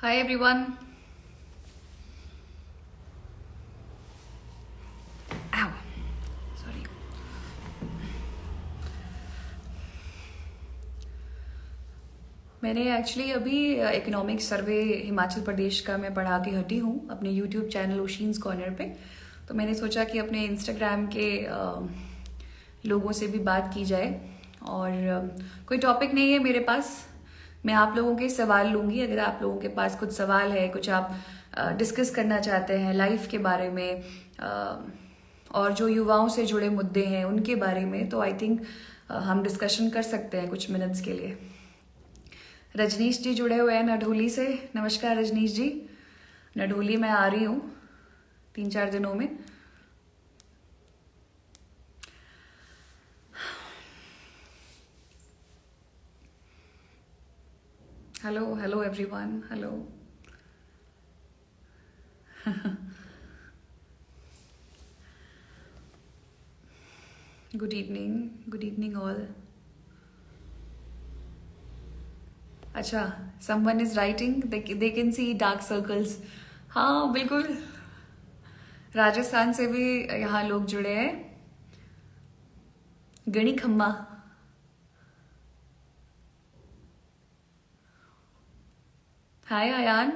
Hi everyone. Ow. Sorry. मैंने actually अभी economic survey Himachal Pradesh का मैं पढ़ा के हटी हूँ अपने यूट्यूब चैनल ओशीन्स कॉर्नर पे। तो मैंने सोचा कि अपने इंस्टाग्राम के लोगों से भी बात की जाए और कोई टॉपिक नहीं है मेरे पास। मैं आप लोगों के सवाल लूँगी। अगर आप लोगों के पास कुछ सवाल है, कुछ आप डिस्कस करना चाहते हैं लाइफ के बारे में और जो युवाओं से जुड़े मुद्दे हैं उनके बारे में, तो आई थिंक हम डिस्कशन कर सकते हैं कुछ मिनट्स के लिए। रजनीश जी जुड़े हुए हैं नडोली से। नमस्कार रजनीश जी। नडोली मैं आ रही हूँ 3-4 दिनों में। Hello hello everyone. Hello. Good evening all. अच्छा, someone is writing they can see dark circles. हाँ बिल्कुल, राजस्थान से भी यहाँ लोग जुड़े हैं। गणी खम्मा। हाय आयान।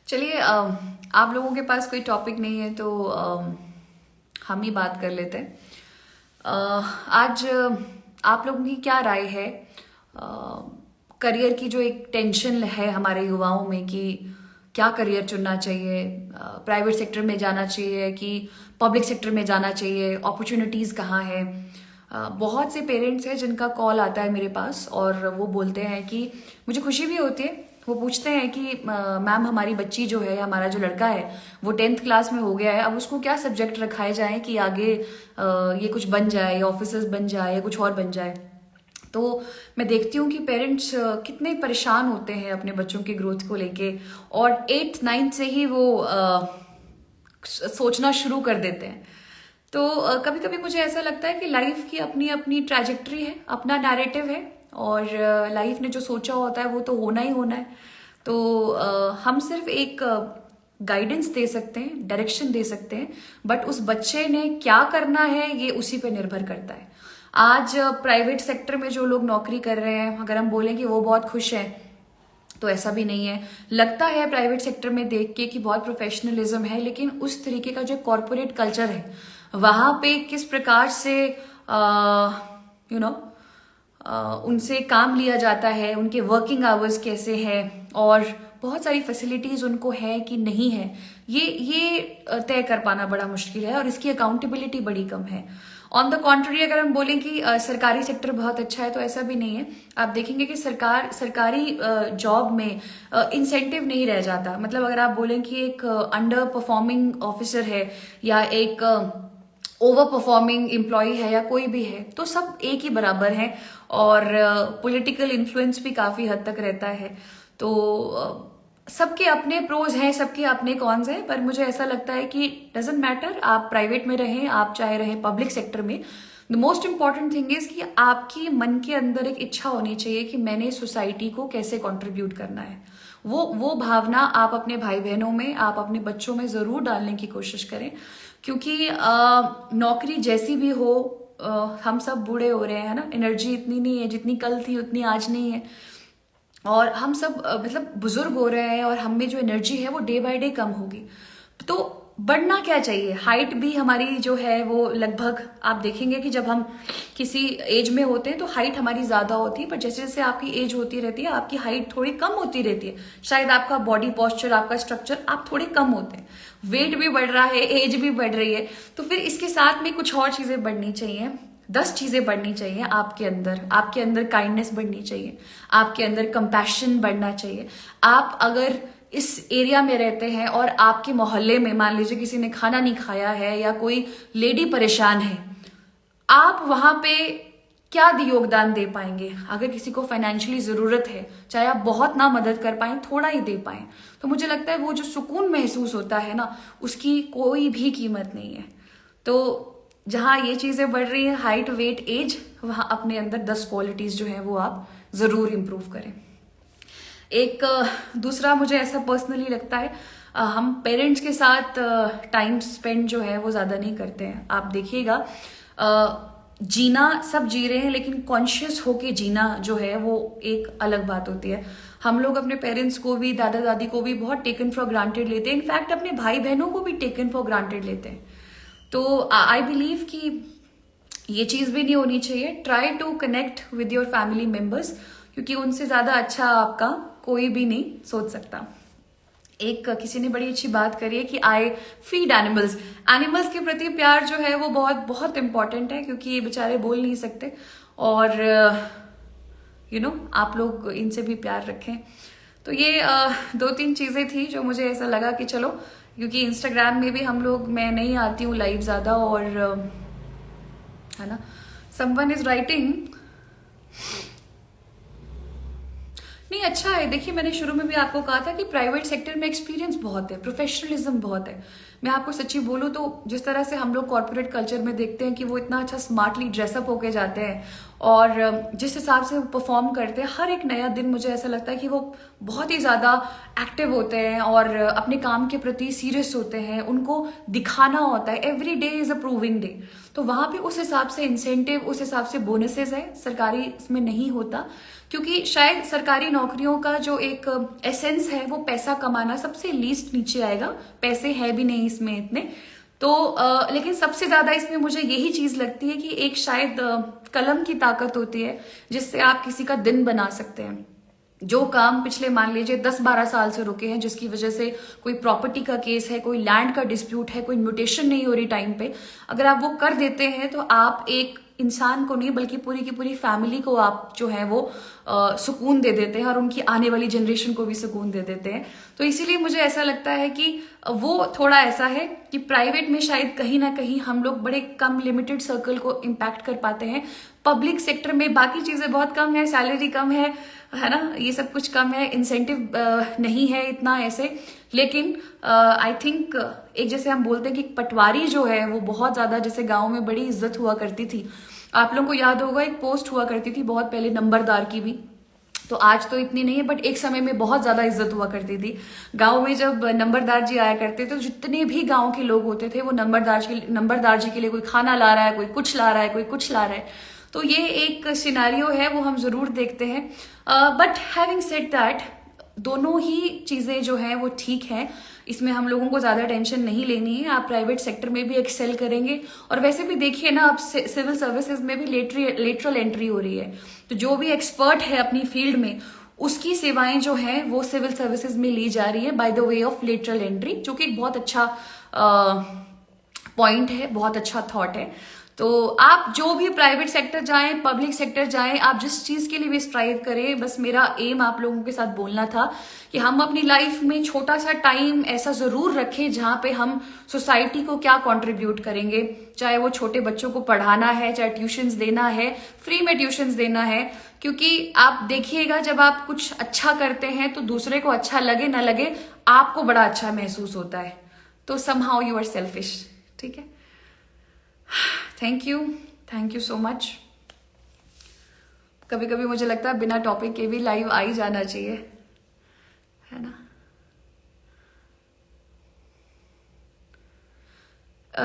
चलिए, आप लोगों के पास कोई टॉपिक नहीं है तो हम ही बात कर लेते हैं। आज आप लोगों की क्या राय है करियर की जो एक टेंशन है हमारे युवाओं में कि क्या करियर चुनना चाहिए, प्राइवेट सेक्टर में जाना चाहिए कि पब्लिक सेक्टर में जाना चाहिए, अपॉर्चुनिटीज़ कहाँ है। बहुत से पेरेंट्स हैं जिनका कॉल आता है मेरे पास और वो बोलते हैं कि मुझे खुशी भी होती है। वो पूछते हैं कि मैम हमारी बच्ची जो है, हमारा जो लड़का है वो 10th क्लास में हो गया है, अब उसको क्या सब्जेक्ट रखाए जाए कि आगे ये कुछ बन जाए या ऑफिसर्स बन जाए या कुछ और बन जाए। तो मैं देखती हूँ कि पेरेंट्स कितने परेशान होते हैं अपने बच्चों के ग्रोथ को लेके और 8th-9th से ही वो सोचना शुरू कर देते हैं। तो कभी कभी मुझे ऐसा लगता है कि लाइफ की अपनी अपनी ट्रैजेक्टरी है, अपना नैरेटिव है और लाइफ ने जो सोचा होता है वो तो होना ही होना है। तो हम सिर्फ एक गाइडेंस दे सकते हैं, डायरेक्शन दे सकते हैं, बट उस बच्चे ने क्या करना है ये उसी पे निर्भर करता है। आज प्राइवेट सेक्टर में जो लोग नौकरी कर रहे हैं, अगर हम बोलें कि वो बहुत खुश हैं, तो ऐसा भी नहीं है। लगता है प्राइवेट सेक्टर में देख के कि बहुत प्रोफेशनलिज्म है, लेकिन उस तरीके का जो कॉरपोरेट कल्चर है वहां पे किस प्रकार से उनसे काम लिया जाता है, उनके वर्किंग आवर्स कैसे हैं और बहुत सारी फैसिलिटीज उनको है कि नहीं है, ये तय कर पाना बड़ा मुश्किल है और इसकी अकाउंटेबिलिटी बड़ी कम है। ऑन द कॉन्ट्री अगर हम बोलें कि सरकारी सेक्टर बहुत अच्छा है, तो ऐसा भी नहीं है। आप देखेंगे कि सरकारी जॉब में इंसेंटिव नहीं रह जाता। मतलब अगर आप बोलें कि एक अंडर परफॉर्मिंग ऑफिसर है या एक ओवर परफॉर्मिंग एम्प्लॉय है या कोई भी है, तो सब एक ही बराबर है और पॉलिटिकल इन्फ्लुएंस भी काफी हद तक रहता है। तो सबके अपने प्रोज हैं, सबके अपने कॉन्स हैं, पर मुझे ऐसा लगता है कि डजेंट मैटर आप प्राइवेट में रहें, आप चाहे रहें पब्लिक सेक्टर में। The most important thing is कि आपकी मन के अंदर एक इच्छा होनी चाहिए कि मैंने सोसाइटी को कैसे कंट्रीब्यूट करना है। वो भावना आप अपने भाई बहनों में, आप अपने बच्चों में जरूर डालने की कोशिश करें, क्योंकि नौकरी जैसी भी हो, हम सब बूढ़े हो रहे हैं ना, एनर्जी इतनी नहीं है जितनी कल थी उतनी आज नहीं है और हम सब मतलब बुजुर्ग हो रहे हैं और हम में जो एनर्जी है वो डे बाय डे कम होगी। तो बढ़ना क्या चाहिए, हाइट भी हमारी जो है वो लगभग, आप देखेंगे कि जब हम किसी एज में होते हैं तो हाइट हमारी ज्यादा होती है, पर जैसे जैसे आपकी एज होती रहती है आपकी हाइट थोड़ी कम होती रहती है। शायद आपका बॉडी पोस्चर, आपका स्ट्रक्चर, आप थोड़े कम होते हैं। वेट भी बढ़ रहा है, एज भी बढ़ रही है, तो फिर इसके साथ में कुछ और चीजें बढ़नी चाहिए। 10 चीजें बढ़नी चाहिए आपके अंदर काइंडनेस बढ़नी चाहिए, आपके अंदर कंपैशन बढ़ना चाहिए। आप अगर इस एरिया में रहते हैं और आपके मोहल्ले में मान लीजिए किसी ने खाना नहीं खाया है या कोई लेडी परेशान है, आप वहां पे क्या योगदान दे पाएंगे? अगर किसी को फाइनेंशियली जरूरत है, चाहे आप बहुत ना मदद कर पाए, थोड़ा ही दे पाए, तो मुझे लगता है वो जो सुकून महसूस होता है ना, उसकी कोई भी कीमत नहीं है। तो जहाँ ये चीजें बढ़ रही हैं, हाइट, वेट, एज, वहां अपने अंदर 10 क्वालिटीज जो है वो आप जरूर इंप्रूव करें। एक दूसरा मुझे ऐसा पर्सनली लगता है, हम पेरेंट्स के साथ टाइम स्पेंड जो है वो ज्यादा नहीं करते हैं। आप देखिएगा, जीना सब जी रहे हैं, लेकिन कॉन्शियस होके जीना जो है वो एक अलग बात होती है। हम लोग अपने पेरेंट्स को भी, दादा दादी को भी बहुत टेकन फॉर ग्रांटेड लेते हैं, इनफैक्ट अपने भाई बहनों को भी टेकन फॉर ग्रांटेड लेते हैं। तो आई बिलीव कि ये चीज भी नहीं होनी चाहिए। Try to connect with your family members, क्योंकि उनसे ज्यादा अच्छा आपका कोई भी नहीं सोच सकता। एक किसी ने बड़ी अच्छी बात करी है कि आई फीड एनिमल्स। एनिमल्स के प्रति प्यार जो है वो बहुत बहुत इंपॉर्टेंट है, क्योंकि ये बेचारे बोल नहीं सकते, और आप लोग इनसे भी प्यार रखें। तो ये 2-3 चीजें थी जो मुझे ऐसा लगा कि चलो, क्योंकि इंस्टाग्राम में भी मैं नहीं आती हूँ लाइव ज्यादा, और है ना, समवन इज राइटिंग। नहीं, अच्छा है। देखिए, मैंने शुरू में भी आपको कहा था कि प्राइवेट सेक्टर में एक्सपीरियंस बहुत है, प्रोफेशनलिज्म बहुत है। मैं आपको सच्ची बोलूं तो जिस तरह से हम लोग कॉर्पोरेट कल्चर में देखते हैं कि वो इतना अच्छा स्मार्टली ड्रेसअप होके जाते हैं, और जिस हिसाब से वो परफॉर्म करते हैं, हर एक नया दिन मुझे ऐसा लगता है कि वो बहुत ही ज्यादा एक्टिव होते हैं और अपने काम के प्रति सीरियस होते हैं। उनको दिखाना होता है, every day is a proving day. तो वहां पे उस हिसाब से इंसेंटिव, उस हिसाब से बोनसेस है, सरकारी इसमें नहीं होता, क्योंकि शायद सरकारी नौकरियों का जो एक एसेंस है वो पैसा कमाना सबसे लीस्ट नीचे आएगा। पैसे है भी नहीं इसमें इतने, तो लेकिन सबसे ज्यादा इसमें मुझे यही चीज लगती है कि एक शायद कलम की ताकत होती है, जिससे आप किसी का दिन बना सकते हैं। जो काम पिछले मान लीजिए 10-12 साल से रुके हैं, जिसकी वजह से कोई प्रॉपर्टी का केस है, कोई लैंड का डिस्प्यूट है, कोई म्यूटेशन नहीं हो रही टाइम पे, अगर आप वो कर देते हैं तो आप एक इंसान को नहीं बल्कि पूरी की पूरी फैमिली को आप जो है वो सुकून दे देते हैं, और उनकी आने वाली जनरेशन को भी सुकून दे देते हैं। तो इसीलिए मुझे ऐसा लगता है कि वो थोड़ा ऐसा है कि प्राइवेट में शायद कहीं ना कहीं हम लोग बड़े कम लिमिटेड सर्कल को इम्पैक्ट कर पाते हैं। पब्लिक सेक्टर में बाकी चीजें बहुत कम है, सैलरी कम है ना, ये सब कुछ कम है, इंसेंटिव नहीं है इतना ऐसे। लेकिन आई थिंक एक जैसे हम बोलते हैं कि पटवारी जो है वो बहुत ज्यादा, जैसे गांव में बड़ी इज्जत हुआ करती थी। आप लोगों को याद होगा, एक पोस्ट हुआ करती थी बहुत पहले नंबरदार की भी, तो आज तो इतनी नहीं है, बट एक समय में बहुत ज्यादा इज्जत हुआ करती थी गांव में। जब नंबरदार जी आया करते तो जितने भी गांव के लोग होते थे वो नंबरदार जी के लिए कोई खाना ला रहा है, कोई कुछ ला रहा है, कोई कुछ ला रहा है। तो ये एक सिनेरियो है, वो हम जरूर देखते हैं। बट हैविंग सेड दैट, दोनों ही चीजें जो हैं वो ठीक है, इसमें हम लोगों को ज्यादा टेंशन नहीं लेनी है। आप प्राइवेट सेक्टर में भी एक्सेल करेंगे, और वैसे भी देखिए ना, अब सिविल सर्विसेज में भी लेटरल एंट्री हो रही है। तो जो भी एक्सपर्ट है अपनी फील्ड में, उसकी सेवाएं जो है वो सिविल सर्विसेज में ली जा रही है by the way of lateral entry, जो कि एक बहुत अच्छा पॉइंट है, बहुत अच्छा थॉट है। तो आप जो भी प्राइवेट सेक्टर जाएं, पब्लिक सेक्टर जाएं, आप जिस चीज के लिए भी स्ट्राइव करें, बस मेरा एम आप लोगों के साथ बोलना था कि हम अपनी लाइफ में छोटा सा टाइम ऐसा जरूर रखें जहां पे हम सोसाइटी को क्या कंट्रीब्यूट करेंगे। चाहे वो छोटे बच्चों को पढ़ाना है, चाहे ट्यूशंस देना है, फ्री में ट्यूशंस देना है, क्योंकि आप देखिएगा जब आप कुछ अच्छा करते हैं तो दूसरे को अच्छा लगे ना लगे, आपको बड़ा अच्छा महसूस होता है। तो समहाउ यू आर सेल्फिश, ठीक है। Thank you so much. कभी कभी मुझे लगता है बिना टॉपिक के भी लाइव आ ही जाना चाहिए, है ना।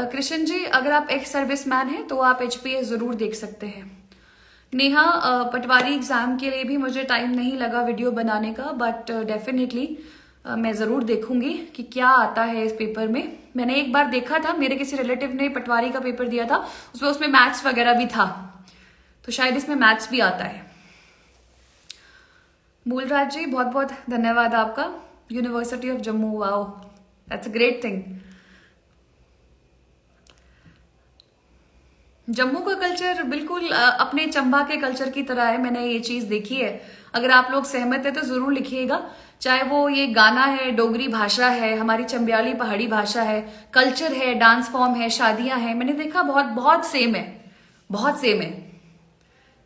कृष्ण जी, अगर आप एक्स सर्विसमैन हैं तो आप एचपीएस जरूर देख सकते हैं। नेहा, पटवारी एग्जाम के लिए भी मुझे टाइम नहीं लगा वीडियो बनाने का, बट डेफिनेटली मैं जरूर देखूंगी कि क्या आता है इस पेपर में। मैंने एक बार देखा था, मेरे किसी रिलेटिव ने पटवारी का पेपर दिया था, उसमें मैथ्स वगैरह भी था, तो शायद इसमें मैथ्स भी आता है। मूलराज जी, बहुत बहुत धन्यवाद आपका। University of Jammu, wow, that's a great thing. Jammu का कल्चर बिल्कुल अपने चंबा के कल्चर की तरह है, मैंने ये चीज देखी है। अगर आप लोग सहमत है तो जरूर लिखिएगा। चाहे वो ये गाना है, डोगरी भाषा है, हमारी चंबियाली पहाड़ी भाषा है, कल्चर है, डांस फॉर्म है, शादियां हैं, मैंने देखा बहुत बहुत सेम है, बहुत सेम है।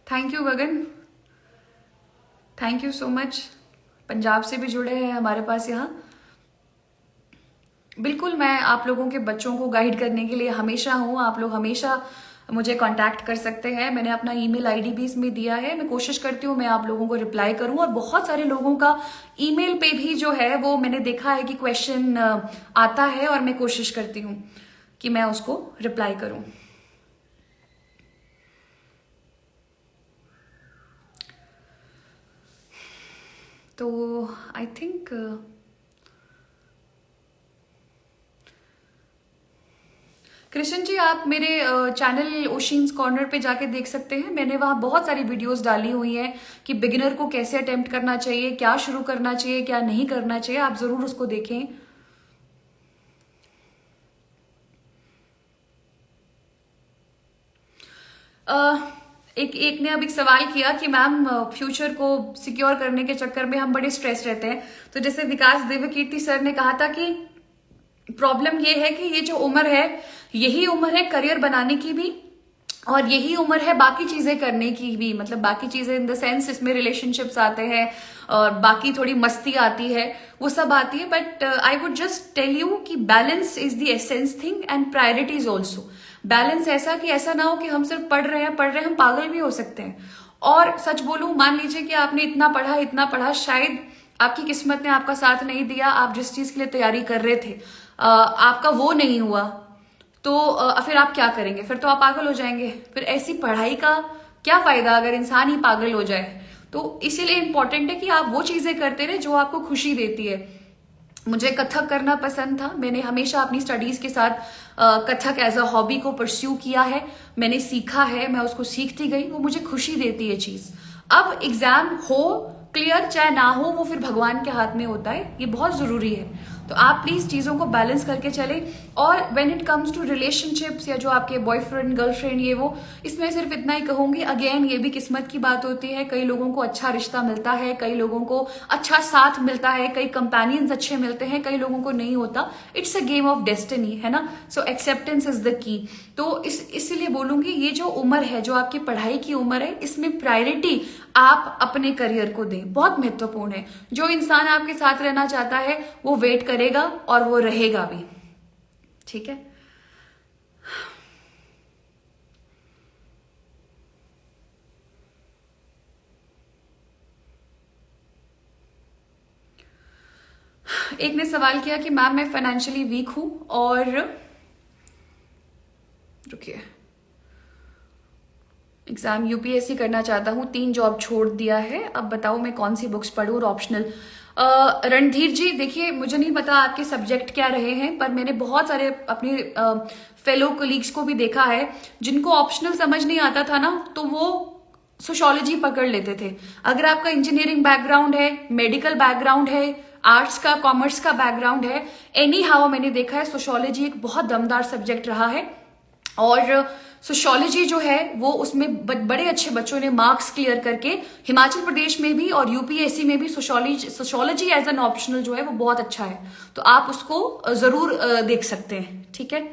Thank you Gagan, thank you so much. Punjab से भी जुड़े हैं हमारे पास यहाँ। बिल्कुल, मैं आप लोगों के बच्चों को गाइड करने के लिए हमेशा हूँ। आप लोग हमेशा मुझे कांटेक्ट कर सकते हैं। मैंने अपना ईमेल आईडी भी इसमें दिया है। मैं कोशिश करती हूँ मैं आप लोगों को रिप्लाई करूँ, और बहुत सारे लोगों का ईमेल पे भी जो है वो मैंने देखा है कि क्वेश्चन आता है, और मैं कोशिश करती हूँ कि मैं उसको रिप्लाई करूँ। तो आई थिंक कृष्ण जी, आप मेरे चैनल ओशियंस कॉर्नर पे जाके देख सकते हैं। मैंने वहाँ बहुत सारी वीडियोस डाली हुई हैं कि बिगिनर को कैसे अटेम्प्ट करना चाहिए, क्या शुरू करना चाहिए, क्या नहीं करना चाहिए। आप जरूर उसको देखें। एक ने अब एक सवाल किया कि मैम फ्यूचर को सिक्योर करने के चक्कर में हम बड़े स्ट्रेस रहते हैं। तो जैसे विकास देवकीर्ति सर ने कहा था कि प्रॉब्लम ये है कि ये जो उम्र है, यही उम्र है करियर बनाने की भी, और यही उम्र है बाकी चीजें करने की भी। मतलब बाकी चीजें इन द सेंस इसमें रिलेशनशिप्स आते हैं और बाकी थोड़ी मस्ती आती है, वो सब आती है। But I would just tell you कि balance is the essence thing and priorities also. Balance ऐसा कि ऐसा ना हो कि हम सिर्फ पढ़ रहे हैं, हम पागल भी हो सकते हैं। और सच बोलूं, मान लीजिए कि आपने इतना पढ़ा, शायद आपकी किस्मत ने आपका साथ नहीं दिया, आप जिस चीज के लिए तैयारी कर रहे थे आपका वो नहीं हुआ, तो फिर आप क्या करेंगे? फिर तो आप पागल हो जाएंगे। फिर ऐसी पढ़ाई का क्या फायदा अगर इंसान ही पागल हो जाए? तो इसीलिए इंपॉर्टेंट है कि आप वो चीजें करते रहे जो आपको खुशी देती है। मुझे कथक करना पसंद था। मैंने हमेशा अपनी स्टडीज के साथ कथक एज अ हॉबी को परस्यू किया है। मैंने सीखा है, मैं उसको सीखती गई, वो मुझे खुशी देती है चीज। अब एग्जाम हो क्लियर चाहे ना हो, वो फिर भगवान के हाथ में होता है, ये बहुत जरूरी है। तो आप प्लीज चीजों को बैलेंस करके चले। और when it comes to relationships या जो आपके बॉयफ्रेंड गर्लफ्रेंड ये वो, इसमें सिर्फ इतना ही कहूंगी, अगेन ये भी किस्मत की बात होती है। कई लोगों को अच्छा रिश्ता मिलता है, कई लोगों को अच्छा साथ मिलता है, कई कंपेनियंस अच्छे मिलते हैं, कई लोगों को नहीं होता। It's a game of destiny, है ना। सो एक्सेप्टेंस इज द की। तो इसीलिए बोलूंगी, ये जो उम्र है, जो आपकी पढ़ाई की उम्र है, इसमें प्रायोरिटी आप अपने करियर को दें, बहुत महत्वपूर्ण है। जो इंसान आपके साथ रहना चाहता है वो वेट करेगा और वो रहेगा भी, ठीक है। एक ने सवाल किया कि मैम मैं फाइनेंशियली वीक हूं और रुकिए एग्जाम यूपीएससी करना चाहता हूँ, 3 जॉब छोड़ दिया है, अब बताओ मैं कौन सी बुक्स पढूं और ऑप्शनल। रणधीर जी, देखिए मुझे नहीं पता आपके सब्जेक्ट क्या रहे हैं, पर मैंने बहुत सारे अपने फेलो कोलीग्स को भी देखा है जिनको ऑप्शनल समझ नहीं आता था ना, तो वो सोशियोलॉजी पकड़ लेते थे। अगर आपका इंजीनियरिंग बैकग्राउंड है, मेडिकल बैकग्राउंड है, आर्ट्स का कॉमर्स का बैकग्राउंड है, एनी हाउ मैंने देखा है सोशियोलॉजी एक बहुत दमदार सब्जेक्ट रहा है। और सोशियोलॉजी जो है वो उसमें बड़े अच्छे बच्चों ने मार्क्स क्लियर करके हिमाचल प्रदेश में भी और यूपीएससी में भी सोशियोलॉजी एज एन ऑप्शनल जो है वो बहुत अच्छा है। तो आप उसको जरूर देख सकते हैं, ठीक है।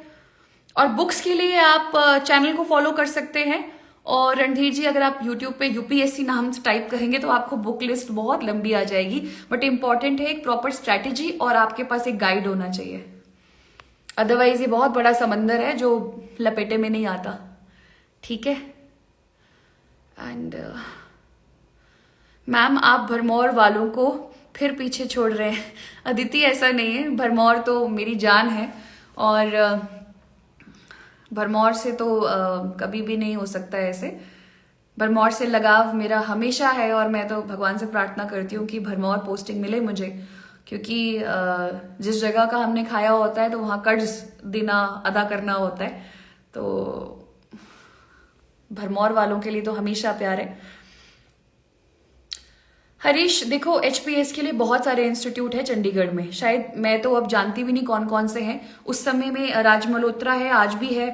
और बुक्स के लिए आप चैनल को फॉलो कर सकते हैं। और रणधीर जी, अगर आप यूट्यूब पे यूपीएससी नाम से टाइप करेंगे तो आपको बुक लिस्ट बहुत लंबी आ जाएगी। बट इंपॉर्टेंट है एक प्रॉपर स्ट्रैटेजी और आपके पास एक गाइड होना चाहिए, अदरवाइज ये बहुत बड़ा समंदर है जो लपेटे में नहीं आता, ठीक है। एंड मैम आप भरमौर वालों को फिर पीछे छोड़ रहे हैं। अदिति, ऐसा नहीं है, भरमौर तो मेरी जान है और भरमौर से तो कभी भी नहीं हो सकता ऐसे। भरमौर से लगाव मेरा हमेशा है और मैं तो भगवान से प्रार्थना करती हूँ कि भरमौर पोस्टिंग मिले मुझे, क्योंकि जिस जगह का हमने खाया होता है तो वहां कर्ज देना अदा करना होता है। तो भरमौर वालों के लिए तो हमेशा प्यार है। हरीश, देखो एचपीएस के लिए बहुत सारे इंस्टीट्यूट है चंडीगढ़ में, शायद मैं तो अब जानती भी नहीं कौन कौन से हैं। उस समय में राज मल्होत्रा है, आज भी है।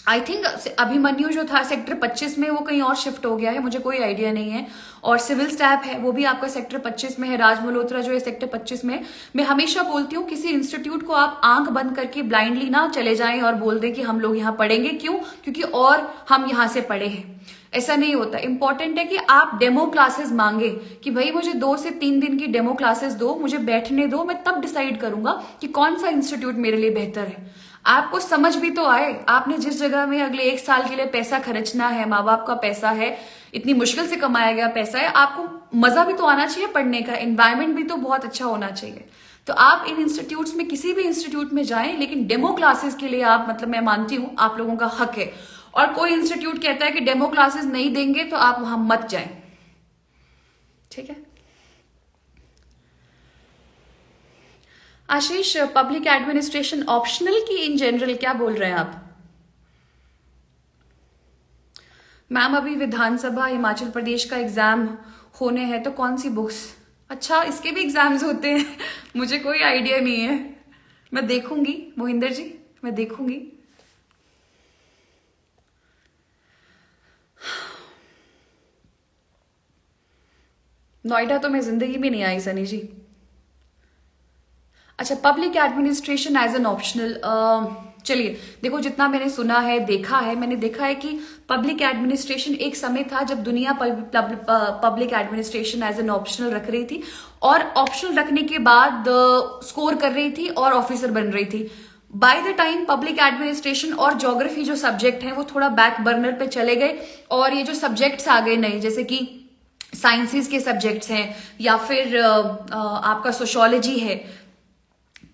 आई थिंक अभिमन्यु जो था सेक्टर 25 में, वो कहीं और शिफ्ट हो गया है, मुझे कोई आइडिया नहीं है। और सिविल स्टैफ है, वो भी आपका सेक्टर 25 में है। राज मल्होत्रा जो है सेक्टर 25 में। मैं हमेशा बोलती हूँ किसी इंस्टीट्यूट को आप आंख बंद करके ब्लाइंडली ना चले जाएं और बोल दें कि हम लोग यहाँ पढ़ेंगे, क्यों? क्योंकि और हम यहाँ से पढ़े हैं। ऐसा नहीं होता। इंपॉर्टेंट है कि आप डेमो क्लासेस मांगे कि भाई मुझे 2 से 3 दिन की डेमो क्लासेस दो, मुझे बैठने दो, मैं तब डिसाइड करूंगा कि कौन सा इंस्टीट्यूट मेरे लिए बेहतर है। आपको समझ भी तो आए, आपने जिस जगह में अगले 1 साल के लिए पैसा खर्चना है, माँ बाप का पैसा है, इतनी मुश्किल से कमाया गया पैसा है, आपको मजा भी तो आना चाहिए पढ़ने का, एनवायरमेंट भी तो बहुत अच्छा होना चाहिए। तो आप इन इंस्टीट्यूट्स में किसी भी इंस्टीट्यूट में जाएं, लेकिन डेमो क्लासेस के लिए आप, मतलब मैं मानती हूं आप लोगों का हक है। और कोई इंस्टीट्यूट कहता है कि डेमो क्लासेस नहीं देंगे तो आप वहां मत जाएं, ठीक है। आशीष, पब्लिक एडमिनिस्ट्रेशन ऑप्शनल की इन जनरल, क्या बोल रहे हैं आप? मैम अभी विधानसभा हिमाचल प्रदेश का एग्जाम होने हैं, तो कौन सी बुक्स? अच्छा, इसके भी एग्जाम्स होते हैं मुझे कोई आइडिया नहीं है। मैं देखूंगी मोहिंदर जी, मैं देखूंगी। नोएडा तो मैं जिंदगी में नहीं आई सनी जी। अच्छा, public administration as an optional, चलिए देखो, जितना मैंने सुना है, देखा है, मैंने देखा है कि पब्लिक एडमिनिस्ट्रेशन एक समय था जब दुनिया public administration as an optional रख रही थी, और ऑप्शनल रखने के बाद स्कोर कर रही थी और ऑफिसर बन रही थी। By the time public administration और ज्योग्राफी जो सब्जेक्ट है वो थोड़ा बैक बर्नर पे चले गए, और ये जो सब्जेक्ट्स आ गए नए, जैसे कि साइंसेस के सब्जेक्ट्स हैं, या फिर आपका सोशोलॉजी है,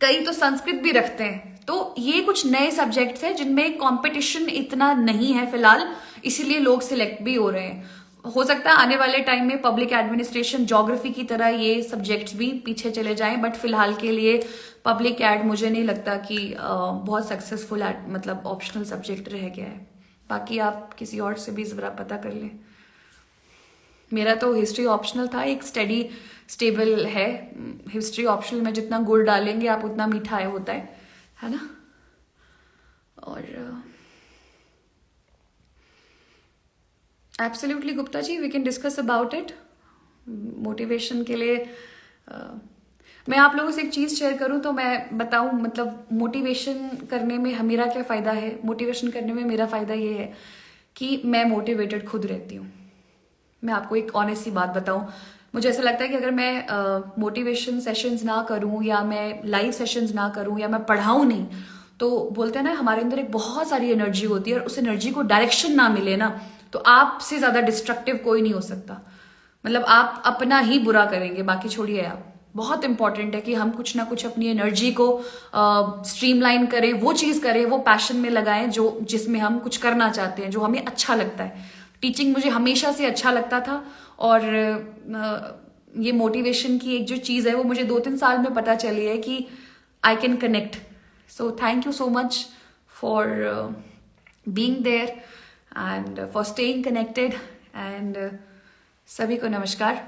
कई तो संस्कृत भी रखते हैं, तो ये कुछ नए सब्जेक्ट्स हैं जिनमें कंपटीशन इतना नहीं है फिलहाल, इसीलिए लोग सिलेक्ट भी हो रहे हैं। हो सकता है आने वाले टाइम में पब्लिक एडमिनिस्ट्रेशन ज्योग्राफी की तरह ये सब्जेक्ट्स भी पीछे चले जाएं, बट फिलहाल के लिए पब्लिक एड मुझे नहीं लगता कि बहुत सक्सेसफुल मतलब ऑप्शनल सब्जेक्ट रह गया है। बाकी आप किसी और से भी जरा पता कर लें। मेरा तो हिस्ट्री ऑप्शनल था, एक स्टडी स्टेबल है। हिस्ट्री ऑप्शनल में जितना गुड़ डालेंगे आप उतना मीठा होता है ना। और absolutely Gupta ji, we can discuss about it. Motivation के लिए मैं आप लोगों से एक चीज शेयर करूं तो मैं बताऊं, मतलब मोटिवेशन करने में मेरा क्या फायदा है। मोटिवेशन करने में मेरा फायदा ये है कि मैं मोटिवेटेड खुद रहती हूँ। मैं आपको एक ऑनेस्ट सी बात बताऊं, मुझे ऐसा लगता है कि अगर मैं मोटिवेशन सेशंस ना करूं, या मैं लाइव सेशंस ना करूं, या मैं पढ़ाऊं नहीं, तो बोलते हैं ना हमारे अंदर एक बहुत सारी एनर्जी होती है, और उस एनर्जी को डायरेक्शन ना मिले ना, तो आपसे ज्यादा डिस्ट्रक्टिव कोई नहीं हो सकता। मतलब आप अपना ही बुरा करेंगे, बाकी छोड़िए आप। बहुत इंपॉर्टेंट है कि हम कुछ ना कुछ अपनी एनर्जी को स्ट्रीमलाइन करें, वो चीज करें, वो पैशन में लगाएं जो जिसमें हम कुछ करना चाहते हैं, जो हमें अच्छा लगता है। टीचिंग मुझे हमेशा से अच्छा लगता था, और ये मोटिवेशन की एक जो चीज है वो मुझे 2-3 साल में पता चली है कि I can connect. So thank you so much for being there and for staying connected, and सभी को नमस्कार।